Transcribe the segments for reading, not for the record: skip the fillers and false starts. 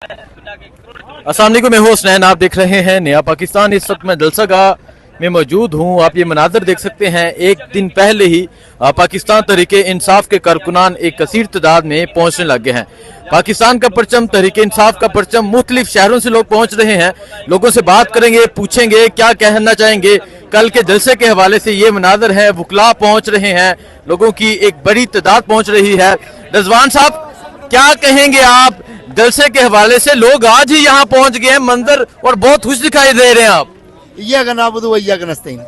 अस्सलाम वालेकुम, मैं हूं हसनैन, आप देख रहे हैं नया पाकिस्तान। इस वक्त मैं जलसागाह में मौजूद हूं। आप ये मनाजर देख सकते हैं। एक दिन पहले ही पाकिस्तान तहरीके इंसाफ के कारकुनान एक कसीर तादाद में पहुंचने लगे हैं। पाकिस्तान का परचम, तहरीके इंसाफ का परचम, मुख्तलिफ शहरों से लोग पहुंच रहे हैं। लोगों से बात करेंगे, पूछेंगे क्या कहना चाहेंगे। कल के जलसे के हवाले से ये मनाजर है, वुकला पहुंच रहे हैं, लोगों की एक बड़ी तादाद पहुंच रही है। रजवान साहब, क्या कहेंगे आप जलसे के हवाले से? लोग आज ही यहाँ पहुंच गए हैं, मंजर और बहुत खुश दिखाई दे रहे हैं आप।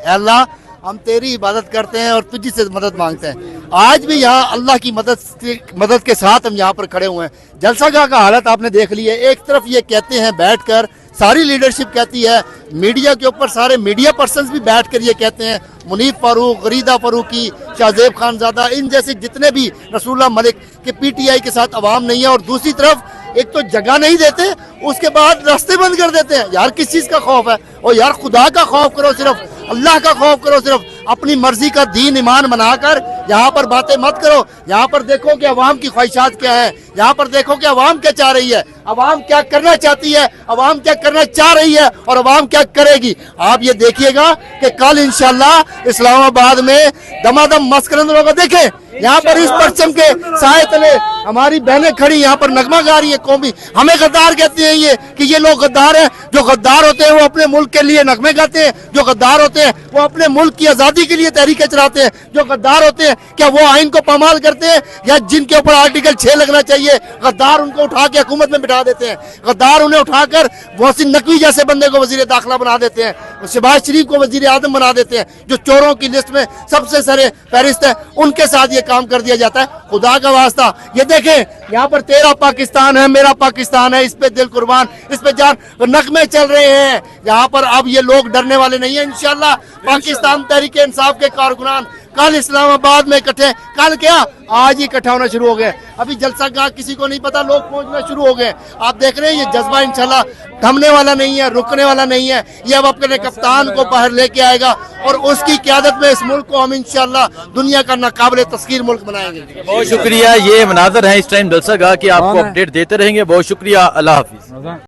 अल्लाह, हम तेरी इबादत करते हैं और तुझी से मदद मांगते हैं। आज भी यहाँ अल्लाह की मदद के साथ हम यहाँ पर खड़े हुए हैं। जलसागाह का हालत आपने देख लिया। एक तरफ ये कहते हैं बैठकर, सारी लीडरशिप कहती है, मीडिया के ऊपर सारे मीडिया पर्सन्स भी बैठकर ये कहते हैं, मुनीफ फारूक, गरीदा फारूकी, शाहजेब खानजादा, इन जैसे जितने भी, रसूलुल्लाह मलिक के पीटीआई के साथ अवाम नहीं है। और दूसरी तरफ एक तो जगह नहीं देते, उसके बाद रास्ते बंद कर देते हैं। यार किस चीज़ का खौफ है? और यार खुदा का खौफ करो, सिर्फ अल्लाह का खौफ करो। सिर्फ अपनी मर्जी का दीन ईमान बनाकर यहाँ पर बातें मत करो। यहाँ पर देखो कि अवाम की ख्वाहिशात क्या है, यहाँ पर देखो कि अवाम क्या चाह रही है, अवाम क्या करना चाहती है, अवाम क्या करना चाह रही है और अवाम क्या करेगी। आप ये देखिएगा कि कल इंशाल्लाह इस्लामाबाद में दमादम मस्त करने होगा। देखें यहाँ पर इस परचम के साए तले हमारी बहनें खड़ी यहाँ पर नगमा गा रही है कौमी। हमें गद्दार कहते हैं ये, कि ये लोग गद्दार हैं। जो गद्दार होते हैं वो अपने मुल्क के लिए नगमे गाते हैं। जो गद्दार होते हैं वो अपने मुल्क की आज़ादी के लिए तहरीकें चलाते हैं। जो गद्दार होते हैं क्या वो आइन को पामाल करते हैं? या जिनके ऊपर आर्टिकल 6 लगना चाहिए, गद्दार उनको उठा के हुकूमत में बिठा देते हैं। गद्दार उन्हें उठाकर मोहसिन नकवी जैसे बंदे को वजीर दाखिला बना देते हैं, शहबाज शरीफ को वजीर आजम बना देते हैं, जो चोरों की लिस्ट में सबसे सरे फहरिस्त है। उनके साथ ये काम कर दिया जाता है। खुदा का वास्ता ये देखें, यहाँ पर तेरा पाकिस्तान है, मेरा पाकिस्तान है, इस पे दिल कुर्बान, इस पे जान, नगमे चल रहे हैं यहाँ पर। अब ये लोग डरने वाले नहीं है। इंशाल्लाह पाकिस्तान तहरीके इंसाफ के कारकुनान कल इस्लामाबाद में इकट्ठे, कल क्या आज ही इकट्ठा होना शुरू हो गए। अभी जलसागाह किसी को नहीं पता, लोग पहुंचना शुरू हो गए। आप देख रहे हैं ये जज्बा इंशाल्लाह थमने वाला नहीं है, रुकने वाला नहीं है। ये अब अपने कप्तान को बाहर लेके आएगा और उसकी क़यादत में इस मुल्क को हम इंशाल्लाह दुनिया का नाकाबिले तस्खीर मुल्क बनाएंगे। बहुत शुक्रिया। ये मनाजर है इस टाइम जलसागाह की, आपको अपडेट देते रहेंगे। बहुत शुक्रिया, अल्लाह हाफिज।